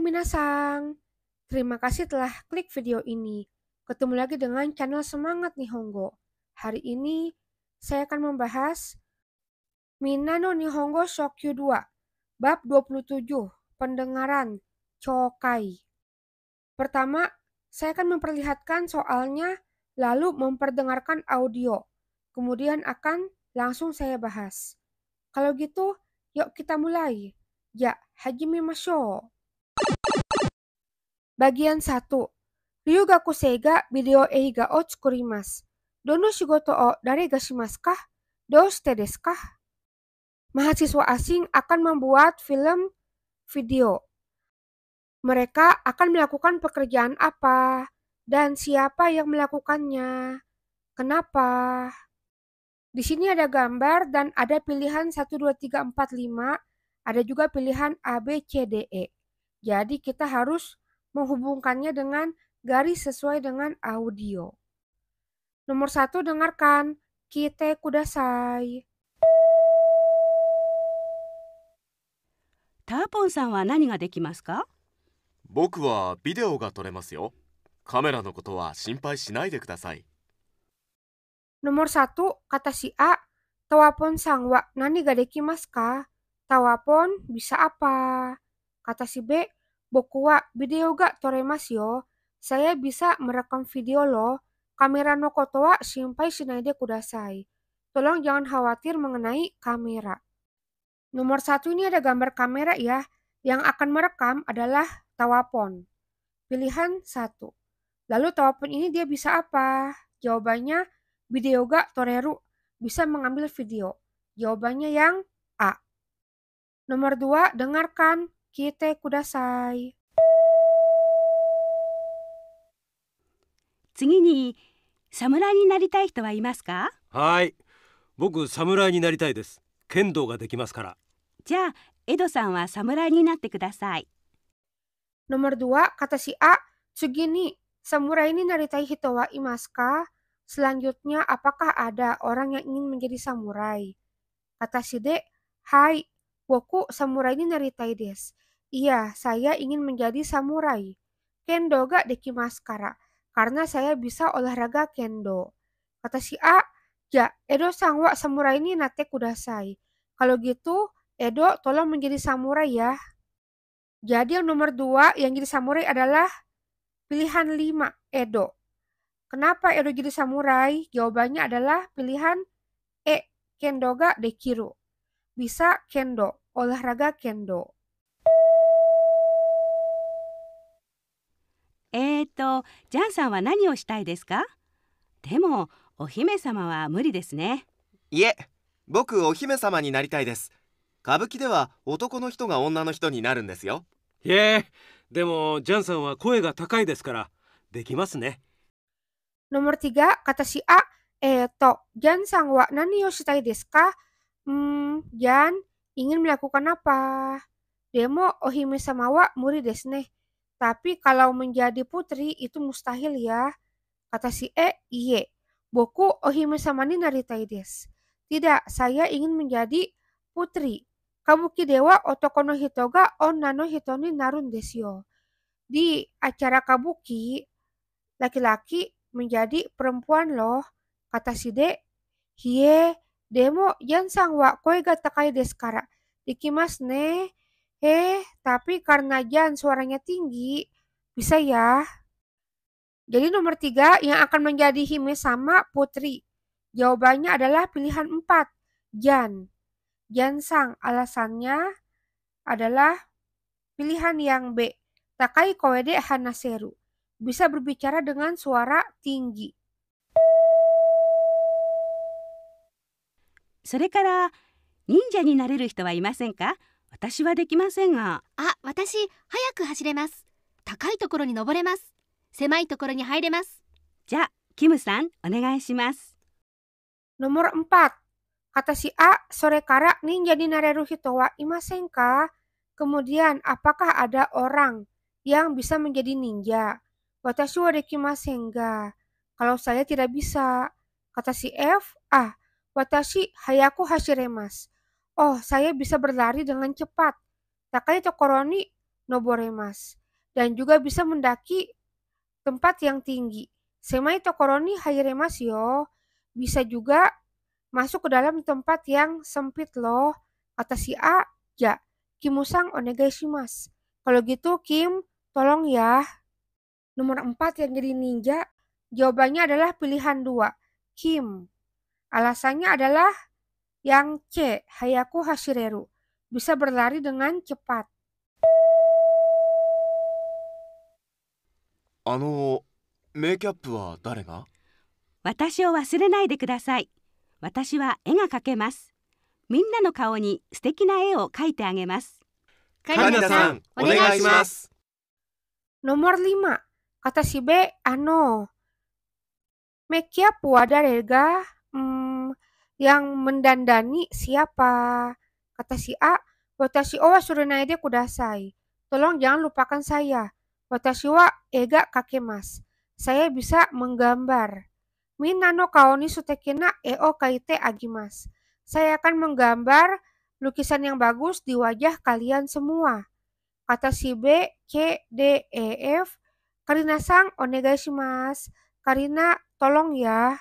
Halo minasang, terima kasih telah klik video ini. Ketemu lagi dengan channel Semangat Nihongo. Hari ini saya akan membahas Minano Nihongo Shokyu 2, bab 27, pendengaran Chokai. Pertama, saya akan memperlihatkan soalnya lalu memperdengarkan audio. Kemudian akan langsung saya bahas. Kalau gitu, yuk kita mulai. Ya, hajimemashou. Bagian 1. Ryugaku seiga video eiga o tsukurimasu. Dono shigoto o dare ga shimasu ka? Doushite desu ka? Mahasiswa asing akan membuat film video. Mereka akan melakukan pekerjaan apa? Dan siapa yang melakukannya? Kenapa? Di sini ada gambar dan ada pilihan 1, 2, 3, 4, 5. Ada juga pilihan A, B, C, D, E. Jadi kita harus menghubungkannya dengan garis sesuai dengan audio. Nomor 1, dengarkan. Kite kudasai. ターポンさんは何ができますか？僕はビデオが撮れますよ。カメラのことは心配しないでください。 Nomor 1, kata si A, Tawapon sang wa nani ga dekimasu ka? Tawapon bisa apa? Kata si B, Boku wa video ga toremasu yo. Saya bisa merekam video loh. Kamera no koto wa shinpai shinai de kudasai. Tolong jangan khawatir mengenai kamera. Nomor 1 ini ada gambar kamera ya. Yang akan merekam adalah Tawapon. Pilihan 1. Lalu Tawapon ini dia bisa apa? Jawabannya video ga toreru, bisa mengambil video. Jawabannya yang A. Nomor 2, dengarkan. Kite kudasai. 次に、侍になりたい人はいますか？はい。僕、侍になりたいです。剣道ができますから。じゃあ、エドさんは侍になってください。 Nomor 2, kata si A, Tsugini, samurai ni naritai hito wa imasu ka? Selanjutnya, apakah ada orang yang ingin menjadi samurai? Kata si D, Hai, boku samurai ni naritai desu. Iya, saya ingin menjadi samurai. Kendo ga dekimasu kara, karena saya bisa olahraga kendo. Kata si A, ja, Edo sang wa samurai ni nate kudasai. Kalau gitu, Edo tolong menjadi samurai ya. Jadi yang nomor 2 yang jadi samurai adalah pilihan 5, Edo. Kenapa Edo jadi samurai? Jawabannya adalah pilihan E, kendo ga dekiru. Bisa kendo, olahraga kendo. ジャンさんは何をしたいですか？でも、お姫様は無理ですね。いえ、僕お姫様になりたいです。歌舞伎では男の人が女の人になるんですよ。いえ、でもジャンさんは声が高いですからできますね。 Nomor 3, kata si A, Jan sang wa nani yo shitai desu ka? Jan ingin melakukan apa? Demo ohime sama wa muri desu ne. Tapi kalau menjadi putri itu mustahil ya. Kata si E, iye. Boku ohime sama ni naritai desu. Tidak, saya ingin menjadi putri. Kabuki dewa otoko no hito ga onna no hito ni narun desu yo. Di acara kabuki, laki-laki menjadi perempuan loh. Kata si D, hie, demo jansang wa koe ga takai desu kara. Dikimasu ne. Tapi karena Jan suaranya tinggi, bisa ya. Jadi nomor 3 yang akan menjadi hime sama putri. Jawabannya adalah pilihan 4, Jan. Jansang, alasannya adalah pilihan yang B, takai koede hanaseru. Bisa berbicara dengan suara tinggi. それから、忍者になれる人はいませんか？私はできませんが。あ、私、早く走れます。高いところに登れます。狭いところに入れます。じゃあ、キムさん、お願いします。 Nomor 4, kata si A, sorekara ninja ni nareru hito wa imasen ka? Kemudian, apakah ada orang yang bisa menjadi ninja? Watashi wa dekimasen ga? Kalau saya tidak bisa. Kata si F, watashi hayaku hashiremasu. Oh, saya bisa berlari dengan cepat. Takai tokoro ni noboremas. Dan juga bisa mendaki tempat yang tinggi. Semai tokoro ni hairemasu yo. Bisa juga masuk ke dalam tempat yang sempit loh. Kata si A, ya, Kimusang onegai shimasu. Kalau gitu Kim, tolong ya. Nomor 4 yang jadi ninja, jawabannya adalah pilihan 2, Kim. Alasannya adalah yang C, Hayaku Hashireru. Bisa berlari dengan cepat. メイキャップは誰が？私を忘れないでください。私は絵が描けます。みんなの顔に素敵な絵を描いてあげます。カカリナさん、お願いします。 Nomor 5, kata si B, Mekiapu wa darega? Yang mendandani siapa? Kata si A, watashi o wa surenai de kudasai. Tolong jangan lupakan saya. Watashi wa ega kakemasu. Saya bisa menggambar. Minna no kao ni suteki na e o kaite agimasu. Saya akan menggambar lukisan yang bagus di wajah kalian semua. Kata si B, C, D, E, F. Karina-san, onegai shimasu. Karina, tolong ya.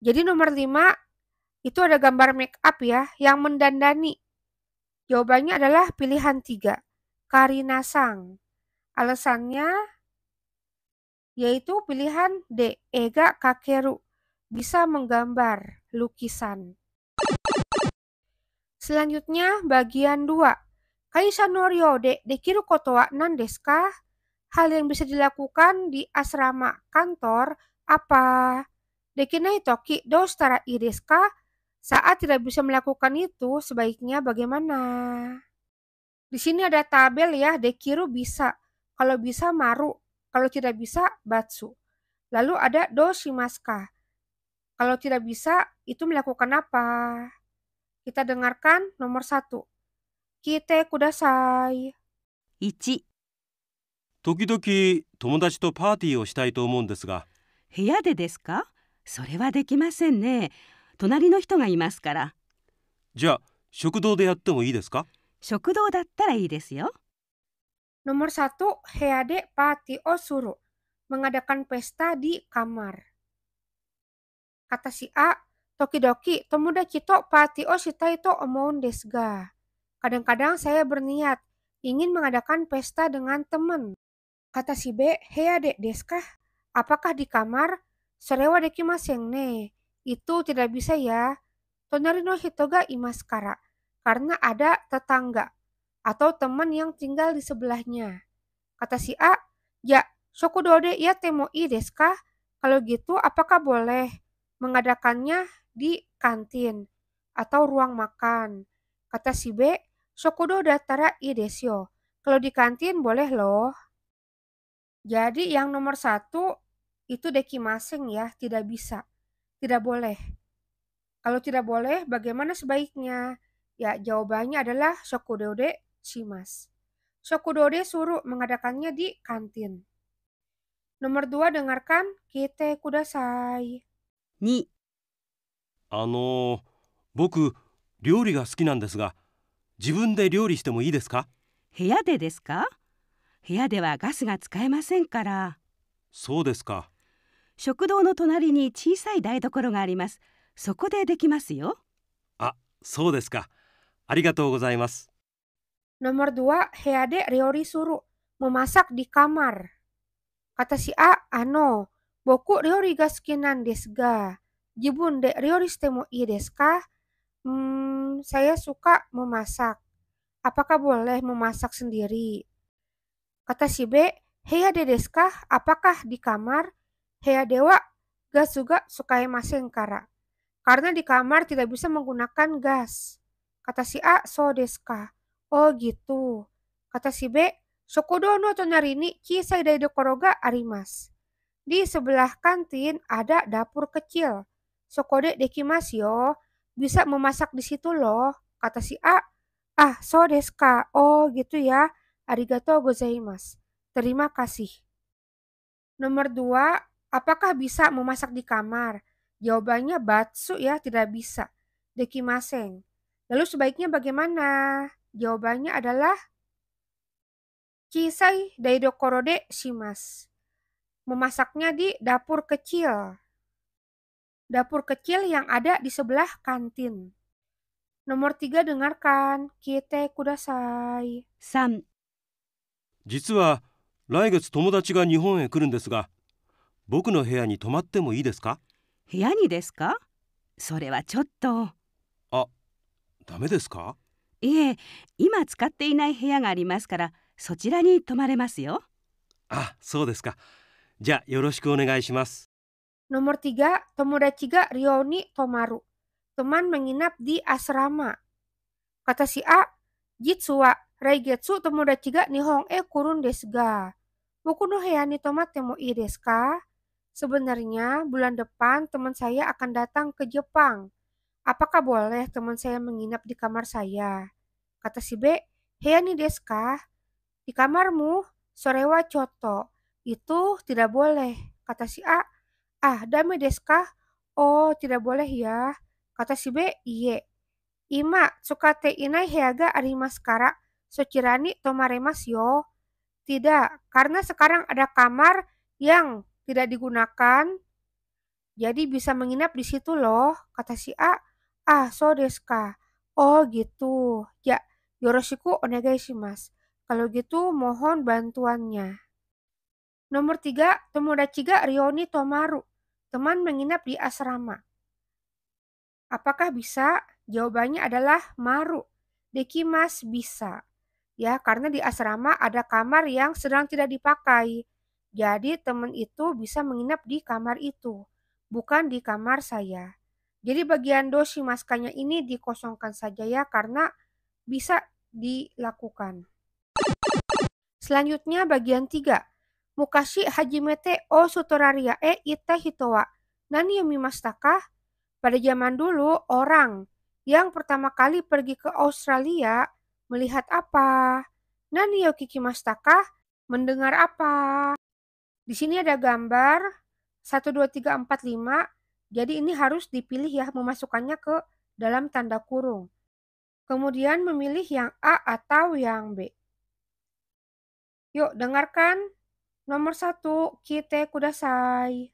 Jadi nomor 5, itu ada gambar make up ya, yang mendandani. Jawabannya adalah pilihan 3, Karina-san. Alasannya yaitu pilihan D, Ega Kakeru. Bisa menggambar lukisan. Selanjutnya bagian 2. Kaisa no ryou de dekiru koto wa nan desu ka? Hal yang bisa dilakukan di asrama kantor apa? Dekinai toki do shitara ii desu ka? Saat tidak bisa melakukan itu, sebaiknya bagaimana? Di sini ada tabel ya, dekiru bisa. Kalau bisa maru, kalau tidak bisa batsu. Lalu ada do shimasu ka? Kalau tidak bisa, itu melakukan apa? Kita dengarkan nomor 1. Kite kudasai. 1、時々友達とパーティーをしたいと思うんですが、部屋でですか？それはできませんね。隣の人がいますから。じゃあ食堂でやってもいいですか？食堂だったらいいですよ。 Nomor 1, heade party o suru. Mengadakan pesta di kamar. Kata si A, tokidoki tomodachi to party o shitai to omoun desu ga. Kadang-kadang saya berniat ingin mengadakan pesta dengan teman. Kata si B, heade desu ka? Apakah di kamar? Sore wa dekimasen ne. Itu tidak bisa ya. Tonari no hito ga imasu kara. Karena ada tetangga atau teman yang tinggal di sebelahnya. Kata si A, ya, shokudo de yatte mo ii desu ka? Kalau gitu, apakah boleh mengadakannya di kantin atau ruang makan? Kata si B, shokudo dattara ii desu yo. Kalau di kantin boleh loh. Jadi yang nomor 1 itu dekimasen ya, tidak bisa, tidak boleh. Kalau tidak boleh, bagaimana sebaiknya? Ya, jawabannya adalah shokudo de shimasu. Shokudo de suruh mengadakannya di kantin. Nomor 2, dengarkan kite kudasai. 2、僕料理が好きなんですが、自分で料理してもいいですか？部屋でですか？部屋ではガスが使えませんから。そうですか。食堂の隣に小さい台所があります。そこでできますよ。あ、そうですか。ありがとうございます。 Nomor 2, heade ryori suru. Memasak di kamar. Kata si A, boku ryori ga suki nan desu ga. Jibun de ryori shite mo ii desu ka? Saya suka memasak. Apakah boleh memasak sendiri? Kata si B, heade desu ka? Apakah di kamar? Heade wa gasu ga sukaemasen kara. Karena di kamar tidak bisa menggunakan gas. Kata si A, so desu ka? Oh gitu. Kata si B, shokudo no tonari ni kisai daidokoro ga arimasu. Di sebelah kantin ada dapur kecil. Sokode dekimasu yo. Bisa memasak di situ loh. Kata si A, so desu ka? Oh gitu ya. Arigatou gozaimasu. Terima kasih. Nomor 2, apakah bisa memasak di kamar? Jawabannya batsu ya, tidak bisa. Dekimasen. Lalu sebaiknya bagaimana? Jawabannya adalah Kisai daidokoro de shimasu. Memasaknya di dapur kecil. Dapur kecil yang ada di sebelah kantin. Nomor 3 dengarkan. Kite kudasai. 3、実は来月友達が日本へ来るんですが、僕の部屋に泊まってもいいですか？部屋にですか？それはちょっと。あ、ダメですか？いえ、今使っていない部屋がありますから、そちらに泊まれますよ。あ、そうですか。じゃあよろしくお願いします。 Nomor 3, tomodachi ga Ryo ni Tomaru. Teman menginap di asrama. Kata si A, Jitsu wa Raigetsu tomodachi ga Nihon e kurun desu ga. Boku no heya ni tomatte mo ii desu ka? Sebenarnya bulan depan teman saya akan datang ke Jepang. Apakah boleh teman saya menginap di kamar saya? Kata si B, heya ni desu ka? Di kamarmu, sore wa choto. Itu tidak boleh. Kata si A, ah, dame desu ka? Oh, tidak boleh ya. Kata si B, iye. Ima, tsukate inai heya ga arimasu kara, sochira ni tomaremasu yo. Tidak, karena sekarang ada kamar yang tidak digunakan, jadi bisa menginap di situ loh. Kata si A, ah, so desu ka? Oh, gitu. Ya, yoroshiku onegai shimasu. Kalau gitu, mohon bantuannya. Nomor 3, tomodachi ga Ryo ni Tomaru. Teman menginap di asrama. Apakah bisa? Jawabannya adalah maru. Dekimasu, bisa. Ya, karena di asrama ada kamar yang sedang tidak dipakai. Jadi teman itu bisa menginap di kamar itu, bukan di kamar saya. Jadi bagian doshimaskanya ini dikosongkan saja ya, karena bisa dilakukan. Selanjutnya bagian 3. Mukashi hajimete o sutoraria e ita hito wa nani yomimashita ka? Pada zaman dulu, orang yang pertama kali pergi ke Australia melihat apa? Nani yo kikimashita ka? Mendengar apa? Di sini ada gambar 1, 2, 3, 4, 5. Jadi ini harus dipilih ya, memasukkannya ke dalam tanda kurung. Kemudian memilih yang A atau yang B. Yuk dengarkan. Nomor 1, kite kudasai.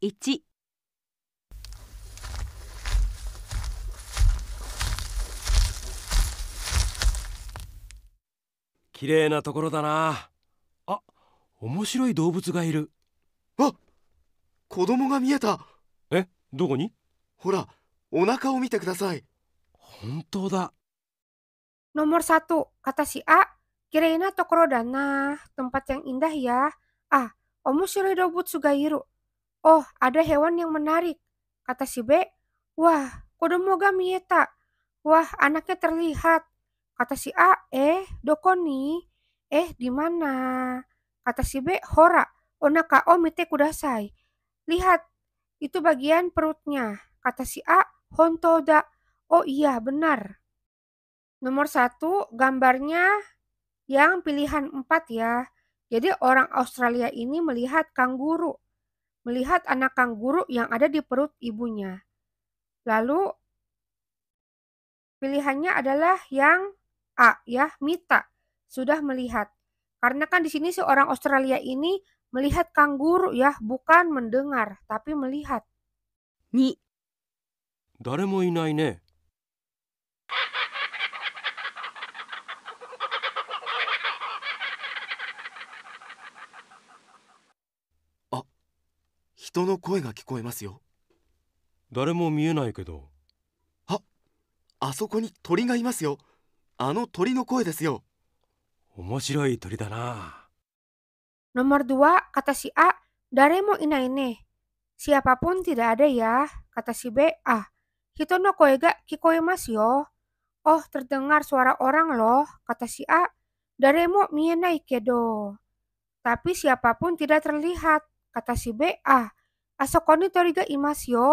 1、綺麗なところだな。あ、面白い動物がいる。あ、子供が見えた。え、どこに？ほら、お腹を見てください。本当だ。 Nomor 1, kata si A, kiraina tokoro dana, tempat yang indah ya. Ah, omoshiroi doubutsu ga iru. Oh, ada hewan yang menarik. Kata si B, wah, kodomo ga mieta. Wah, anaknya terlihat. Kata si A, doko ni? Di mana? Kata si B, hora, onaka o mite kudasai. Lihat, itu bagian perutnya. Kata si A, hontou da. Oh iya, benar. Nomor 1, gambarnya yang pilihan 4 ya. Jadi orang Australia ini melihat kanguru. Melihat anak kanguru yang ada di perut ibunya. Lalu pilihannya adalah yang A ya, Mita. Sudah melihat. Karena kan di sini si orang Australia ini melihat kanguru ya, bukan mendengar, tapi melihat. 2、誰もいないね。人の声が聞こえますよ。誰も見えないけど。あそこに鳥がいますよ。あの鳥の声ですよ。面白い鳥だな。 Nomor 2, kata si A, daremo inaine. Siapapun tidak ada ya. Kata si B, ah, hito no koe ga kikoemasu yo. Oh, terdengar suara orang loh. Kata si A, daremo mienai kedo. Tapi siapapun tidak terlihat. Kata si B, ah, asoko ni tori ga imasu yo.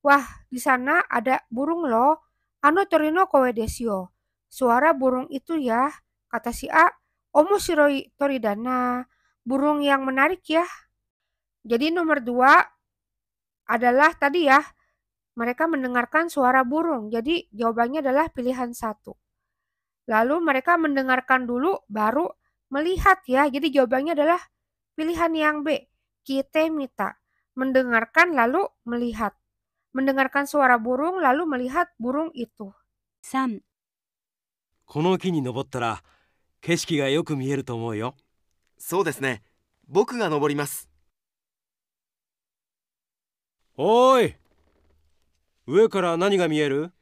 Wah, di sana ada burung loh. Ano tori no koe desu yo. Suara burung itu ya. Kata si A, omoshiroi tori dana. Burung yang menarik ya. Jadi nomor 2 adalah tadi ya, mereka mendengarkan suara burung. Jadi jawabannya adalah pilihan 1. Lalu mereka mendengarkan dulu, baru Melihat ya, jadi jawabannya adalah pilihan yang B. Kite mita. Mendengarkan lalu melihat. Mendengarkan suara burung lalu melihat burung itu. 3、この木に登ったら景色がよく見えると思うよ。そうですね。僕が登ります。おーい、上から何が見える？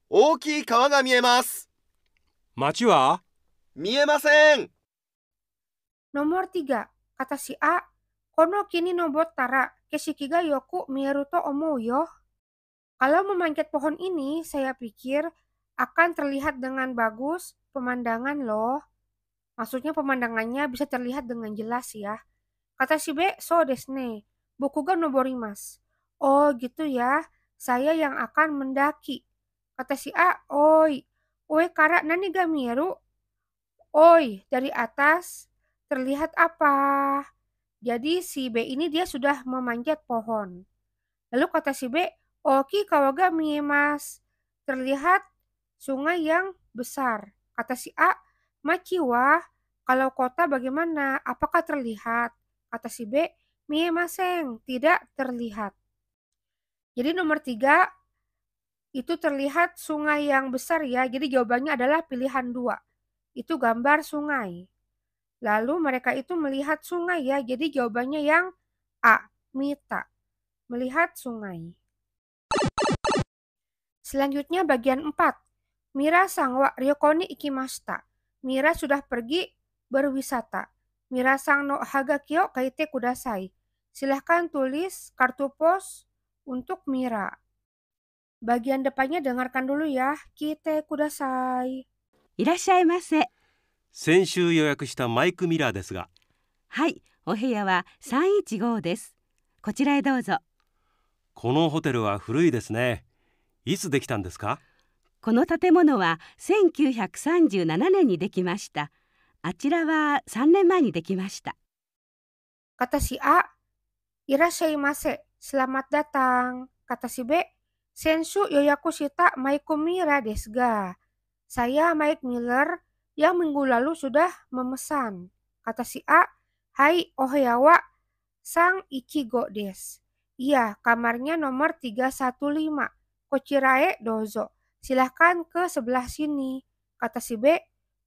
大きい川が見えます。街は？見えません。 Nomor 3. Kata si A, kono kini nobottara keshi ga yoku mieru to omou yo. Kalau memanjat pohon ini, saya pikir akan terlihat dengan bagus pemandangan loh. Maksudnya pemandangannya bisa terlihat dengan jelas ya. Kata si B, so desu ne. Boku ga noborimasu. Oh gitu ya, saya yang akan mendaki. Kata si A, oi. Ue kara nani ga mieru? Oi, dari atas terlihat apa? Jadi si B ini dia sudah memanjat pohon. Lalu kata si B, oki kawaga miemas. Terlihat sungai yang besar. Kata si A, machi wa, kalau kota bagaimana? Apakah terlihat? Kata si B, miemaseng, tidak terlihat. Jadi nomor 3, itu terlihat sungai yang besar ya. Jadi jawabannya adalah pilihan 2. Itu gambar sungai. Lalu mereka itu melihat sungai ya. Jadi jawabannya yang A, mita. Melihat sungai. Selanjutnya bagian 4. Mira sang wa ryokoni ikimashita. Mira sudah pergi berwisata. Mira sang no hagaki o kaite kudasai. Silahkan tulis kartu pos untuk Mira. Bagian depannya dengarkan dulu ya. Kite kudasai. いらっしゃいませ。先週予約したマイク・ミラーですが、はい、お部屋は315です。こちらへどうぞ。このホテルは古いですね。いつできたんですか？この建物は1937年にできました。あちらは3年前にできました。 Kata si A, irashaimase, selamat datang. Kata si B, sensu yoyaku shita Maiku Mira desu ga. Saya Mike Miller yang minggu lalu sudah memesan. Kata si A, hai oheya wa sang ichigo desu. Iya, kamarnya nomor 315. Kochirae dozo. Silahkan ke sebelah sini. Kata si B,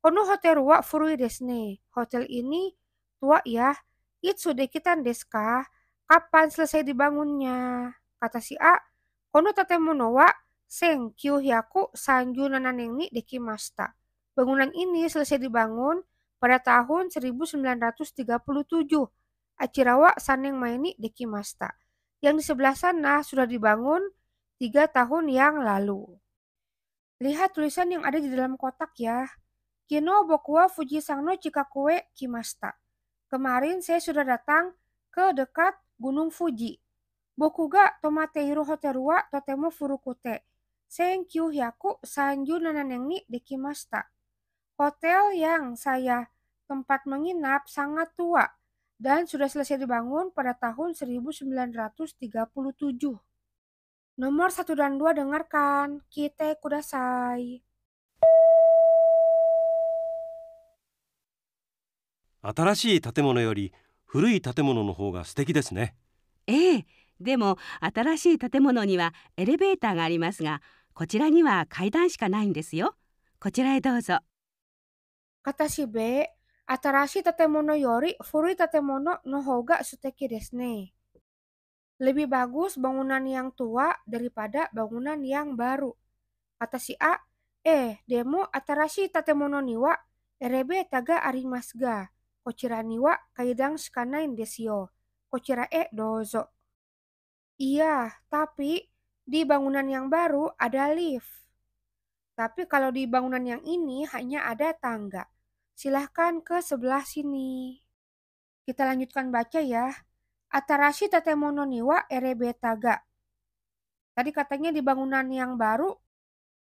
kono hotel wa furui desu ne. Hotel ini tua ya. Itsu dekitan desu ka? Kapan selesai dibangunnya? Kata si A, kono tatemono wa senkyu-hyaku sanju nananeng ni dekimashita. Bangunan ini selesai dibangun pada tahun 1937. Achirawa saneng mai ni dekimashita. Yang di sebelah sana sudah dibangun 3 tahun yang lalu. Lihat tulisan yang ada di dalam kotak ya. Kino boku wa Fujisang no Chikakue kimashita. Kemarin saya sudah datang ke dekat Gunung Fuji. Boku ga tomateiru hoteru wa totemo furukute. Senkyu hyaku sanju nananeng ni dekimashita. Hotel yang saya tempat menginap sangat tua dan sudah selesai dibangun pada tahun 1937. Nomor 1 dan 2 dengarkan. Kite kudasai. 新しい建物より古い建物の方が素敵ですね。ええ、でも新しい建物にはエレベーターがありますが、こちらには階段しかないんですよ。こちらへどうぞ。 Kata si B, atarashi tatemono yori furui tatemono no houga suteki desu ne. Lebih bagus bangunan yang tua daripada bangunan yang baru. Kata si A, demo atarashi tatemono ni wa erebe taga arimasu ga. Kochira ni wa kaidang shikanain desu yo. Kochira e dozo. Iya, tapi di bangunan yang baru ada lift. Tapi kalau di bangunan yang ini hanya ada tangga. Silahkan ke sebelah sini. Kita lanjutkan baca ya. Atarashi tatemono ni wa erebe taga. Tadi katanya di bangunan yang baru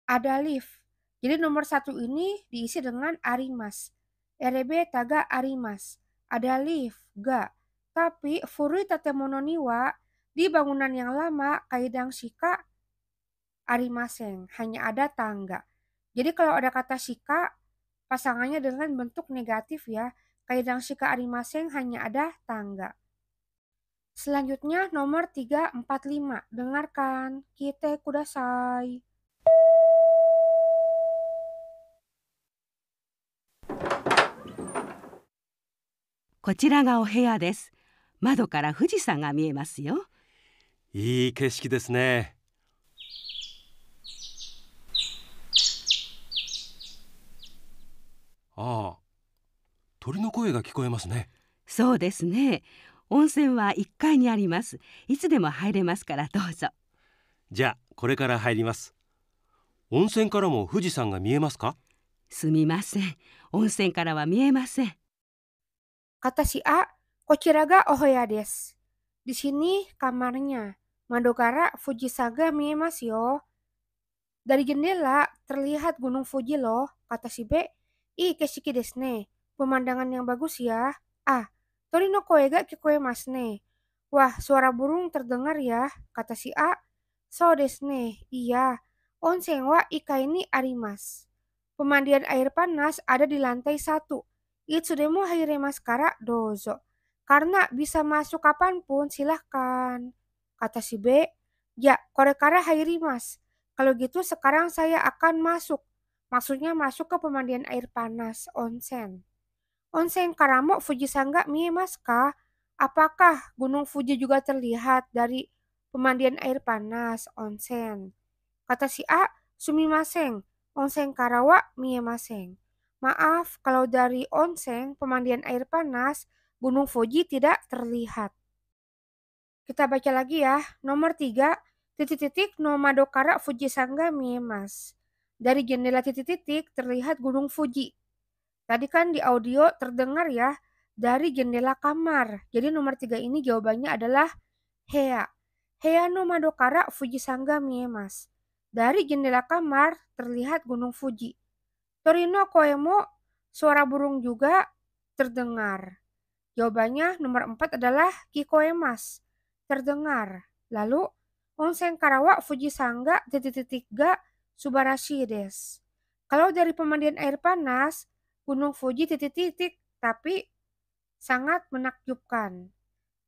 ada lift. Jadi nomor 1 ini diisi dengan arimas. Erebe taga arimas. Ada lift, ga. Tapi furui tatemono ni wa di bangunan yang lama kaidang shika arimaseng. Hanya ada tangga. Jadi kalau ada kata shika pasangannya dengan bentuk negatif ya. Kaidang shika arimasen hanya ada tangga. Selanjutnya nomor 345. Dengarkan. Kite kudasai. こちらがお部屋です。窓から富士山が見えますよ。いい景色ですね。ああ、鳥の声が聞こえますね。そうですね。温泉は1階にあります。いつでも入れますからどうぞ。じゃあこれから入ります。温泉からも富士山が見えますか？すみません。温泉からは見えません。Kata si A, kochira ga ohoya desu. Di sini kamarnya. Madokara Fujisaga miemasu yo. Dari jendela terlihat gunung Fuji loh, kata si B. Ih, keshiki desu ne. Pemandangan yang bagus ya. Ah, tori no koe ga kikoemasu ne. Wah, suara burung terdengar ya, kata si A. So desu ne. Iya. Onsen wa ikai ni arimasu. Pemandian air panas ada di lantai 1. Itsudemo hairemasu kara dozo. Karena bisa masuk kapanpun, silahkan. Kata si B. Ya, korekara hairimasu. Kalau gitu sekarang saya akan masuk. Maksudnya masuk ke pemandian air panas, onsen. Onsen karamo Fujisanga miemasu ka? Apakah gunung Fuji juga terlihat dari pemandian air panas, onsen? Kata si A, sumimasen. Onsen karawa miemasen. Maaf, kalau dari onsen, pemandian air panas, gunung Fuji tidak terlihat. Kita baca lagi ya. Nomor 3, titik-titik no madokara Fujisanga miemasu. Dari jendela titik-titik terlihat gunung Fuji. Tadi kan di audio terdengar ya, dari jendela kamar. Jadi nomor 3 ini jawabannya adalah Hea. Hea no madokara Fujisanga miemasu. Dari jendela kamar terlihat gunung Fuji. Torino koemo, suara burung juga terdengar. Jawabannya nomor 4 adalah kikoemas, terdengar. Lalu, onsen karawa Fujisanga titik-titik ga subarashi desu. Kalau dari pemandian air panas, gunung Fuji titik-titik, tapi sangat menakjubkan.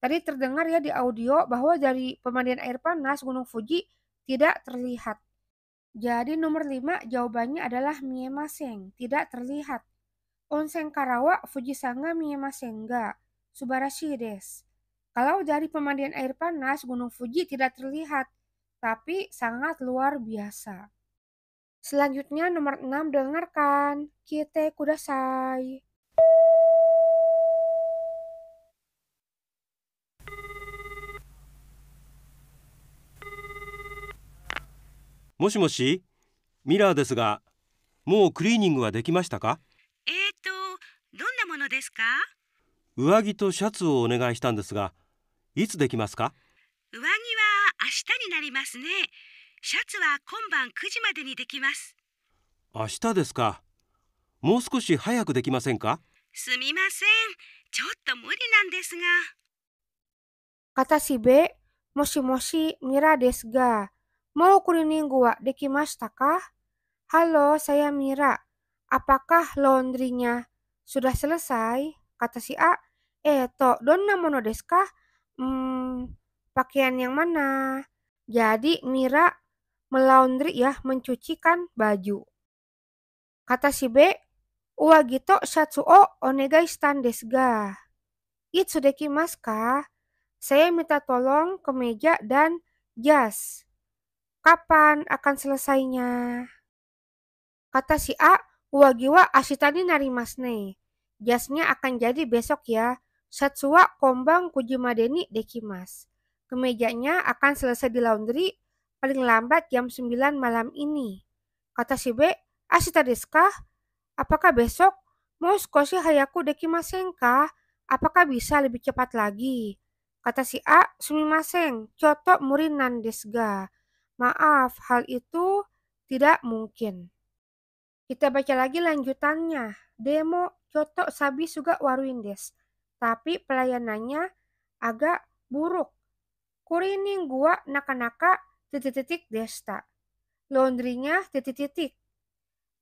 Tadi terdengar ya di audio bahwa dari pemandian air panas gunung Fuji tidak terlihat. Jadi nomor 5 jawabannya adalah miemasen, tidak terlihat. Onsen karawa Fujisanga miemasen ga, subarashi desu. Kalau dari pemandian air panas gunung Fuji tidak terlihat, tapi sangat luar biasa. Selanjutnya nomor 6 dengarkan. Kite kudasai. もしもし、ミラーですが、もうクリーニングはできましたか？どんなものですか？上着とシャツをお願いしたんですが、いつできますか？上着は明日になりますね。シャツは今晩9時までにできます。明日ですか。もう少し早くできませんか？すみません。ちょっと無理なんですが。Kata si B, moshi-moshi Mira desu ga. Mau cleaning wa dekimashita kah? Halo, saya Mira. Apakah laundrynya sudah selesai? Kata si A. Donna mono desu ka? Pakaian yang mana? Jadi Mira melaundry ya, mencucikan baju. Kata si B, uwagi to shatsu o onegai shitan desu ga. Itsu dekimasu ka? Saya minta tolong kemeja dan jas. Kapan akan selesainya? Kata si A, uwagi wa ashita ni narimasu ne. Jasnya akan jadi besok ya. Shatsu wa kombang kujimade ni dekimasu. Kemejanya akan selesai di laundry paling lambat jam 9 malam ini. Kata si B, ashita desu ka? Apakah besok? Mau skoshi hayaku dekimasen ka? Apakah bisa lebih cepat lagi? Kata si A, sumimasen, choto murin nan desu ga. Maaf, hal itu tidak mungkin. Kita baca lagi lanjutannya. Demo choto sabi suga waruin desu. Tapi pelayanannya agak buruk. Kurining gua naka-naka titik-titik desta. Laundrynya titik-titik.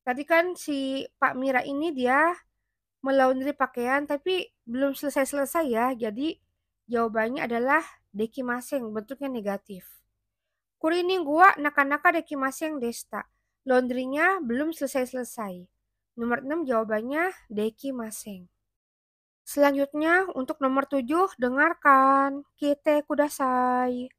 Tadi kan si Pak Mira ini dia melaundry pakaian tapi belum selesai-selesai ya. Jadi jawabannya adalah dekimaseng, bentuknya negatif. Kuri ini gua naka-naka dekimaseng desta. Laundrynya belum selesai-selesai. Nomor 6 jawabannya dekimaseng. Selanjutnya untuk nomor 7 dengarkan. Kite kudasai.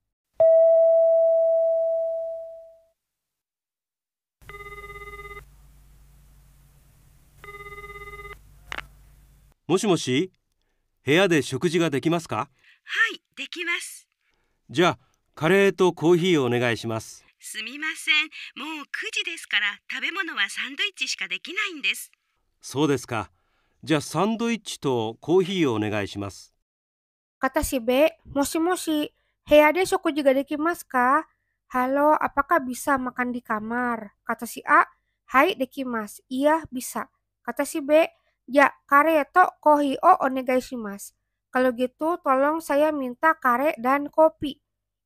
もしもし、部屋で食事ができますか？はい、できます。じゃあ、カレーとコーヒーをお願いします。すみません。もう9時ですから食べ物はサンドイッチしかできないんです。そうですか。じゃあサンドイッチとコーヒーをお願いします。 Kata si B, moshi-moshi, heade shokuji ga dekimasu ka? Halo, apakah bisa makan di kamar? Kata si A, hai dekimasu, iya bisa. Kata si B, ya kare to kohi o onegai shimasu. Kalau gitu tolong saya minta kare dan kopi.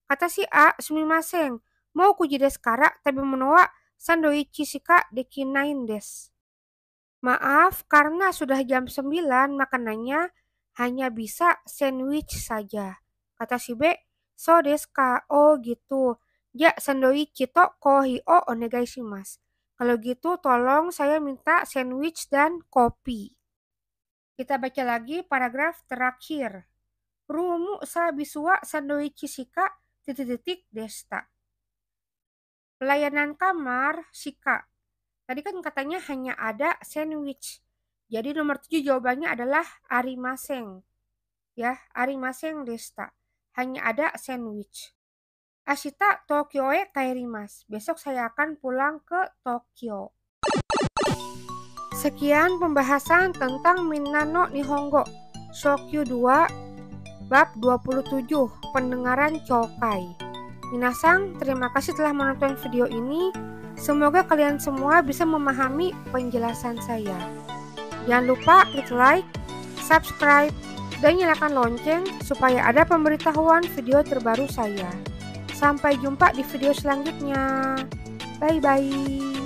Kata si A, sumimasen, mau kuji desu kara tabemono wa sandoichi shika dekinain desu. Maaf, karena sudah jam 9 makanannya hanya bisa sandwich saja. Kata si B, so desu ka, oh gitu. Ya, sandoichi to kohi o onegai shimasu. Kalau gitu tolong saya minta sandwich dan kopi. Kita baca lagi paragraf terakhir. Rumu sabisuwa sandoichi shika titik-titik desta. Pelayanan kamar shika. Tadi kan katanya hanya ada sandwich. Jadi nomor 7 jawabannya adalah arimaseng. Ya, arimaseng desta. Hanya ada sandwich. Ashita Tokyo e kaerimasu. Besok saya akan pulang ke Tokyo. Sekian pembahasan tentang Minna no Nihongo Shokyu 2 bab 27 pendengaran Chokai. Minasang, terima kasih telah menonton video ini. Semoga kalian semua bisa memahami penjelasan saya. Jangan lupa klik like, subscribe, dan nyalakan lonceng supaya ada pemberitahuan video terbaru saya. Sampai jumpa di video selanjutnya. Bye-bye.